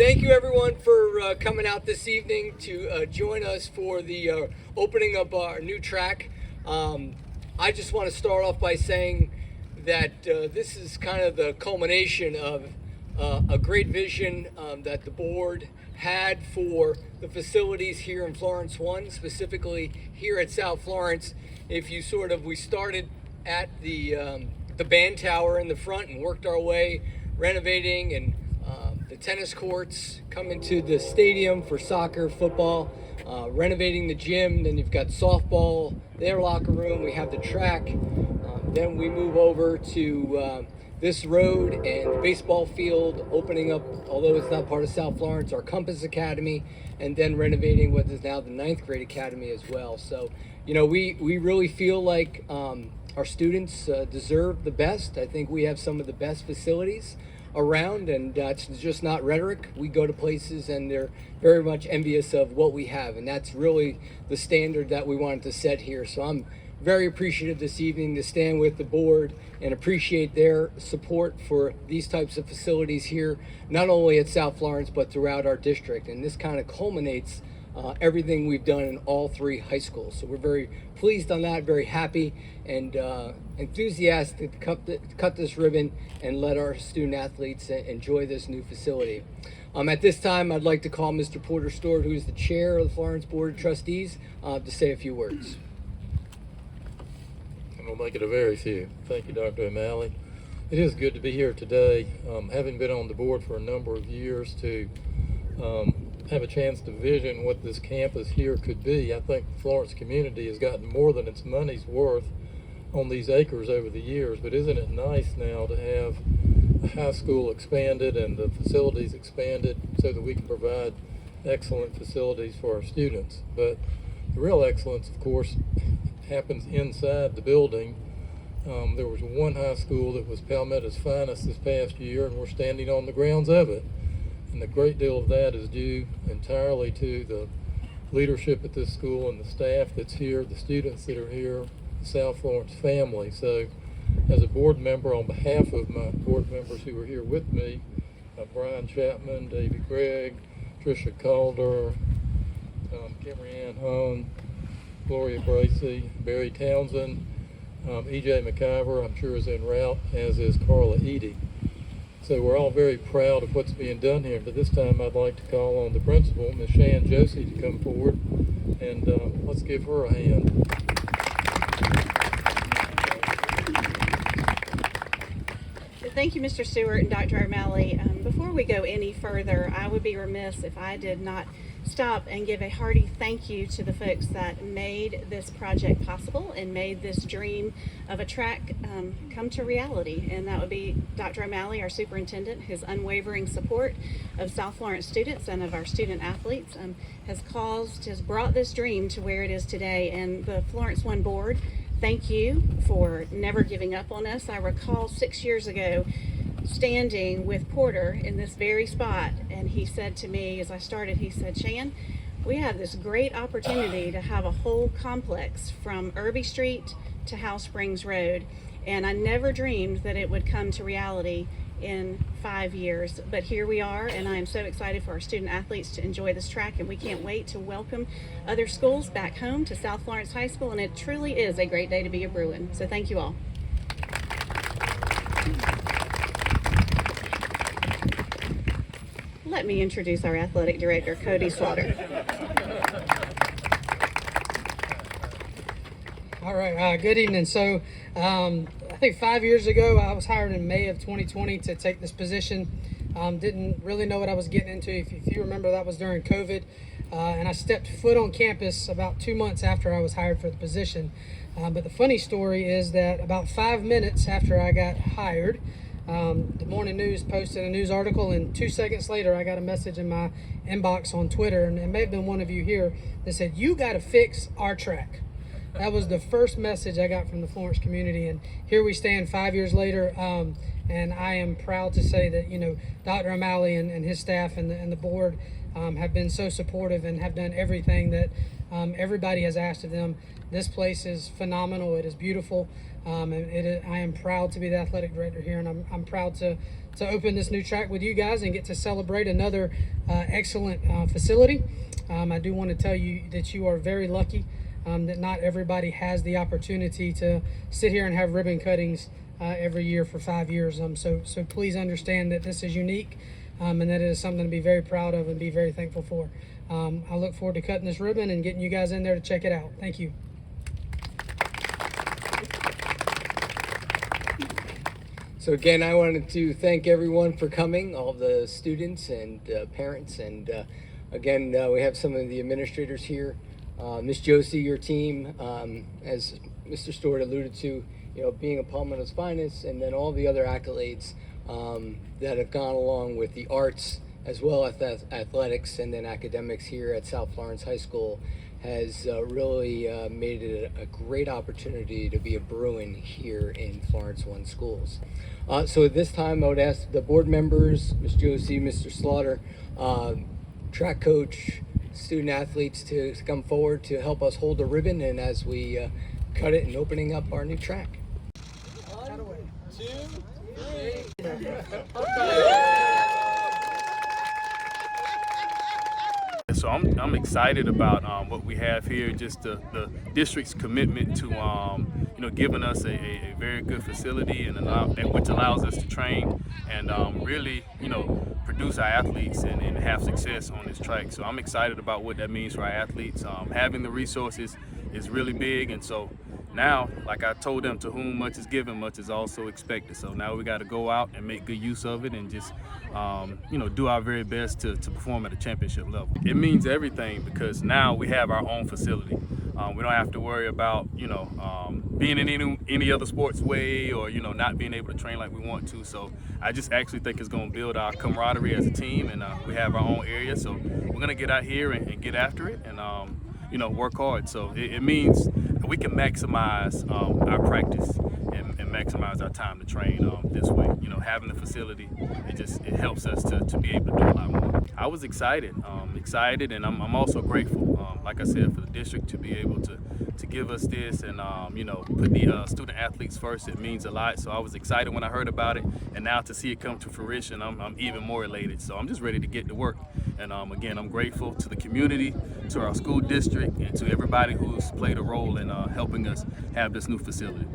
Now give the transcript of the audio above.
Thank you everyone for coming out this evening to join us for the opening of our new track. I just want to start off by saying that this is kind of the culmination of a great vision that the board had for the facilities here in Florence 1, specifically here at South Florence. We started at the band tower in the front and worked our way renovating and the tennis courts, coming to the stadium for soccer, football, renovating the gym. Then you've got softball, their locker room. We have the track. Then we move over to this road and the baseball field, opening up, although it's not part of South Florence, our Compass Academy, and then renovating what is now the 9th grade academy as well. So, you know, we really feel like our students deserve the best. I think we have some of the best facilities around, and it's just not rhetoric. We go to places and they're very much envious of what we have, and that's really the standard that we wanted to set here. So I'm very appreciative this evening to stand with the board and appreciate their support for these types of facilities here, not only at South Florence but throughout our district. And this kind of culminates everything we've done in all 3 high schools. So we're very pleased on that, very happy and enthusiastic to cut this ribbon and let our student athletes enjoy this new facility. At this time, I'd like to call Mr. Porter Stewart, who is the chair of the Florence Board of Trustees, to say a few words. I'm going to make it a very few. Thank you, Dr. O'Malley. It is good to be here today. Having been on the board for a number of years, to have a chance to vision what this campus here could be. I think the Florence community has gotten more than its money's worth on these acres over the years, but isn't it nice now to have the high school expanded and the facilities expanded so that we can provide excellent facilities for our students? But the real excellence, of course, happens inside the building. There was one high school that was Palmetto's finest this past year, and we're standing on the grounds of it. And a great deal of that is due entirely to the leadership at this school and the staff that's here, the students that are here, the South Florence family. So as a board member, on behalf of my board members who are here with me, Brian Chapman, David Gregg, Tricia Calder, Kimry Ann Hone, Gloria Bracey, Barry Townsend, E.J. McIver, I'm sure is en route, as is Carla Eady. So we're all very proud of what's being done here. But this time I'd like to call on the principal, Ms. Shan Josie, to come forward, and let's give her a hand. Thank you, Mr. Stewart and Dr. O'Malley. Before we go any further, I would be remiss if I did not stop and give a hearty thank you to the folks that made this project possible and made this dream of a track come to reality. And that would be Dr. O'Malley, our superintendent. His unwavering support of South Florence students and of our student athletes has brought this dream to where it is today. And the Florence 1 board, thank you for never giving up on us. I recall 6 years ago standing with Porter in this very spot, and he said to me as I started, he said, "Shan, we have this great opportunity to have a whole complex from Irby Street to Howe Springs Road, and I never dreamed that it would come to reality in 5 years, but here we are, and I am so excited for our student athletes to enjoy this track, and we can't wait to welcome other schools back home to South Florence High School, and it truly is a great day to be a Bruin. So thank you all." Let me introduce our athletic director, Cody Slaughter. All right, good evening. So I think 5 years ago, I was hired in May of 2020 to take this position. Didn't really know what I was getting into. If you remember, that was during COVID. And I stepped foot on campus about 2 months after I was hired for the position. But the funny story is that about 5 minutes after I got hired, the Morning News posted a news article, and 2 seconds later I got a message in my inbox on Twitter, and it may have been one of you here, that said, "You got to fix our track." That was the first message I got from the Florence community, and here we stand 5 years later, and And I am proud to say that, Dr. O'Malley and his staff and the board have been so supportive and have done everything that everybody has asked of them. This place is phenomenal. It is beautiful. And I am proud to be the athletic director here, and I'm proud to open this new track with you guys and get to celebrate another excellent facility. I do want to tell you that you are very lucky that not everybody has the opportunity to sit here and have ribbon cuttings every year for 5 years. So please understand that this is unique, and that it is something to be very proud of and be very thankful for. I look forward to cutting this ribbon and getting you guys in there to check it out. Thank you. So again, I wanted to thank everyone for coming, all the students and parents, and again, we have some of the administrators here. Ms. Josie, your team, as Mr. Stewart alluded to, being a Palmetto's finest, and then all the other accolades that have gone along with the arts as well as athletics and then academics here at South Florence High School has really made it a great opportunity to be a Bruin here in Florence One Schools. So at this time, I would ask the board members, Ms. Josie, Mr. Slaughter, track coach, student athletes to come forward to help us hold the ribbon and as we cut it and opening up our new track. 1, 2, 3. So I'm excited about what we have here, just the district's commitment to giving us a very good facility and which allows us to train and really produce our athletes and have success on this track. So I'm excited about what that means for our athletes. Having the resources is really big, and so now, like I told them, to whom much is given, much is also expected. So now we got to go out and make good use of it and just, do our very best to perform at a championship level. It means everything because now we have our own facility. We don't have to worry about, being in any other sports way or, not being able to train like we want to. So I just actually think it's going to build our camaraderie as a team, and we have our own area. So we're going to get out here and get after it and, work hard. So it means we can maximize our practice and maximize our time to train this way. Having the facility, it helps us to be able to do a lot more. I was excited, and I'm also grateful, like I said, for the district to be able to give us this and put the student athletes first. It means a lot. So I was excited when I heard about it, and now to see it come to fruition, I'm even more elated. So I'm just ready to get to work. And again, I'm grateful to the community, to our school district, and to everybody who's played a role in helping us have this new facility.